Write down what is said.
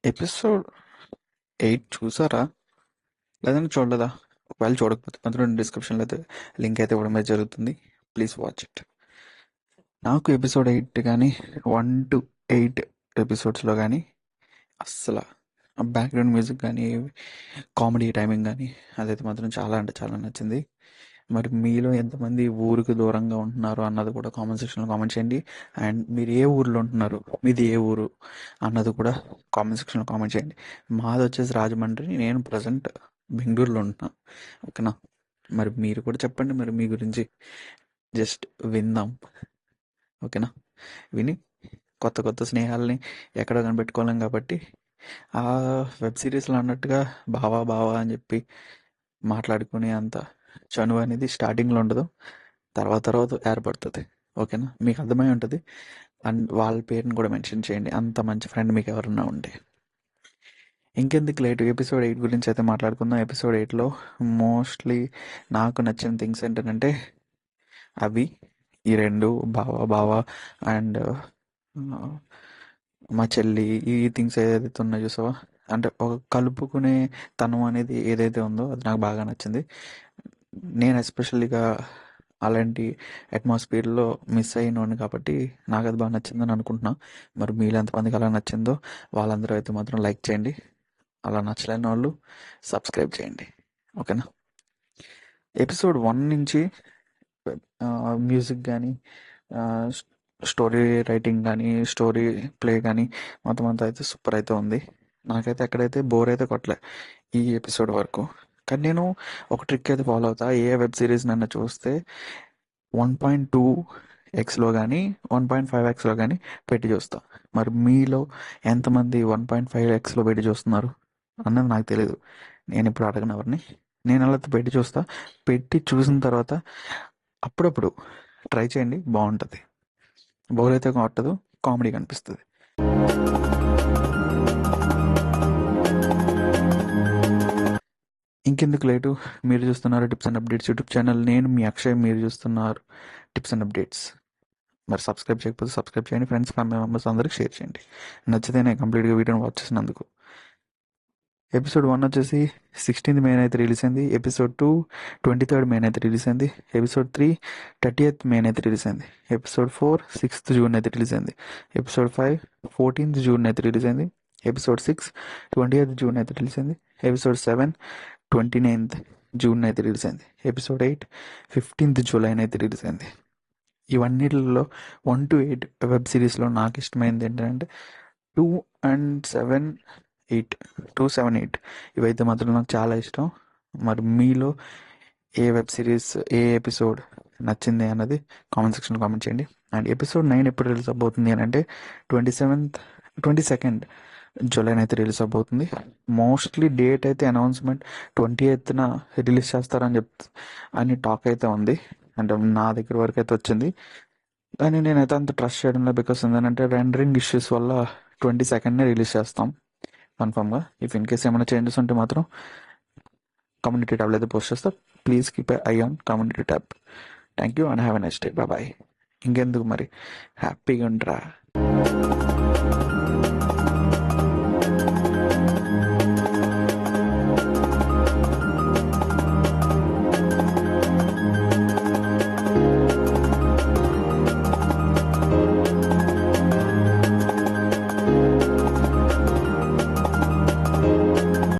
Episode 8 చూసారా? లేదంటే చూడలేదా? ఒకవేళ చూడకపోతే మాత్రం డిస్క్రిప్షన్లో అయితే లింక్ అయితే ఇవ్వడం అయితే జరుగుతుంది. Please watch it. నాకు ఎపిసోడ్ 8 కానీ 1 to 8 ఎపిసోడ్స్లో కానీ అస్సలు బ్యాక్గ్రౌండ్ మ్యూజిక్ కానీ కామెడీ టైమింగ్ కానీ అదైతే మాత్రం చాలా అంటే చాలా నచ్చింది. మరి మీలో ఎంతమంది ఊరికి దూరంగా ఉంటున్నారు అన్నది కూడా కామెంట్ సెక్షన్లో కామెంట్ చేయండి. అండ్ మీరు ఏ ఊర్లో ఉంటున్నారు, మీది ఏ ఊరు అన్నది కూడా కామెంట్ సెక్షన్లో కామెంట్ చేయండి. మాది వచ్చేసి రాజమండ్రి, నేను ప్రజెంట్ బెంగళూరులో ఉంటున్నా. ఓకేనా? మరి మీరు కూడా చెప్పండి, మరి మీ గురించి జస్ట్ విందాం. ఓకేనా? విని కొత్త కొత్త స్నేహాలని ఎక్కడ కనిపెట్టుకోలేం కాబట్టి ఆ వెబ్ సిరీస్లో అన్నట్టుగా బావా బావా అని చెప్పి మాట్లాడుకునే అంత చనువు అనేది స్టార్టింగ్లో ఉండదు, తర్వాత తర్వాత ఏర్పడుతుంది. ఓకేనా? మీకు అర్థమై ఉంటుంది. అండ్ వాళ్ళ పేరుని కూడా మెన్షన్ చేయండి, అంత మంచి ఫ్రెండ్ మీకు ఎవరన్నా ఉంటే. ఇంకెందుకు లేట్, ఎపిసోడ్ 8 గురించి అయితే మాట్లాడుకుందాం. ఎపిసోడ్ 8లో మోస్ట్లీ నాకు నచ్చిన థింగ్స్ ఏంటంటే అవి ఈ రెండు బావా బావా అండ్ మా చెల్లి, ఈ థింగ్స్ ఏదైతే ఉన్నాయో చూసావా, అంటే ఒక కలుపుకునే తనం అనేది ఏదైతే ఉందో అది నాకు బాగా నచ్చింది. నేను ఎస్పెషల్లీగా అలాంటి అట్మాస్ఫియర్లో మిస్ అయినోడిని కాబట్టి నాకు అది బాగా నచ్చిందని అనుకుంటున్నా. మరి మీలో ఎంతమందికి అలా నచ్చిందో వాళ్ళందరూ అయితే మాత్రం లైక్ చేయండి. అలా నచ్చలేని వాళ్ళు సబ్స్క్రైబ్ చేయండి. ఓకేనా? ఎపిసోడ్ 1 నుంచి మ్యూజిక్ కానీ, స్టోరీ రైటింగ్ కానీ, స్టోరీ ప్లే కానీ మొత్తం అంతా అయితే సూపర్ అయితే ఉంది. నాకైతే ఎక్కడైతే బోర్ అయితే కొట్టలే ఈ ఎపిసోడ్ వరకు. కానీ నేను ఒక ట్రిక్ అయితే ఫాలో అవుతా. ఏ వెబ్ సిరీస్ నన్ను చూస్తే 1.2x కానీ 1.5x కానీ పెట్టి చూస్తా. మరి మీలో ఎంతమంది 1.5xలో పెట్టి చూస్తున్నారు అన్నది నాకు తెలియదు. నేను ఇప్పుడు అడగను ఎవరిని. నేను అలా పెట్టి చూస్తా. పెట్టి చూసిన తర్వాత అప్పుడప్పుడు ట్రై చేయండి, బాగుంటుంది. బోర్ అయితే కొట్టదు, కామెడీ కనిపిస్తుంది. ఇంకెందుకు లేటు, మీరు చూస్తున్నారు tips and updates YouTube channel. నేను మీ అక్షయ్, మీరు చూస్తున్నారు టిప్స్ అండ్ అప్డేట్స్. మరి సబ్స్క్రైబ్ చేయకపోతే సబ్స్క్రైబ్ చేయండి. ఫ్రెండ్స్, ఫ్యామిలీ మెంబర్స్ అందరికి షేర్ చేయండి. నచ్చితేనే కంప్లీట్గా వీడియోని వాచ్ చేసినందుకు. ఎపిసోడ్ 1 వచ్చేసి 16th May అయితే రిలీజ్ అయింది. ఎపిసోడ్ 2 23rd May అయితే రిలీజ్ అయింది. ఎపిసోడ్ 3 30th May అయితే రిలీజ్ అయింది. ఎపిసోడ్ 4 6th June అయితే రిలీజ్ అయింది. ఎపిసోడ్ 5 14th June అయితే రిలీజ్ అయింది. ఎపిసోడ్ 6 20th June అయితే రిలీజ్ అయింది. ఎపిసోడ్ 7 29th June అయితే రిలీజ్ అయింది. ఎపిసోడ్ 8 15th July అయితే రిలీజ్ అయింది. ఇవన్నిటిలో 1 to 8 వెబ్ సిరీస్లో నాకు ఇష్టమైనది ఏంటంటే 2 and 7 8 2 7 8 ఇవైతే మాత్రం నాకు చాలా ఇష్టం. మరి మీలో ఏ వెబ్ సిరీస్, ఏ ఎపిసోడ్ నచ్చింది అన్నది కామెంట్ సెక్షన్లో కామెంట్ చేయండి. అండ్ ఎపిసోడ్ 9 ఎప్పుడు రిలీజ్ అవబోతుంది అని అంటే 22nd July అయితే రిలీజ్ అవబోతుంది. మోస్ట్లీ డేట్ అయితే అనౌన్స్మెంట్ 28th రిలీజ్ చేస్తారని అని టాక్ అయితే ఉంది. అంటే నా దగ్గర వరకు అయితే వచ్చింది. కానీ నేనైతే అంత ట్రస్ట్ చేయడం లేదు. బికాస్ ఏంటంటే రెండరింగ్ ఇష్యూస్ వల్ల 22nd రిలీజ్ చేస్తాం కన్ఫామ్గా. ఇఫ్ ఇన్ కేస్ ఏమైనా చేంజెస్ ఉంటే మాత్రం కమ్యూనిటీ ట్యాబ్లో అయితే పోస్ట్ చేస్తా. Please keep eye on community tab. Thank you and have a nice day. Bye. ఇంకెందుకు మరి, హ్యాపీగా ఉండరా.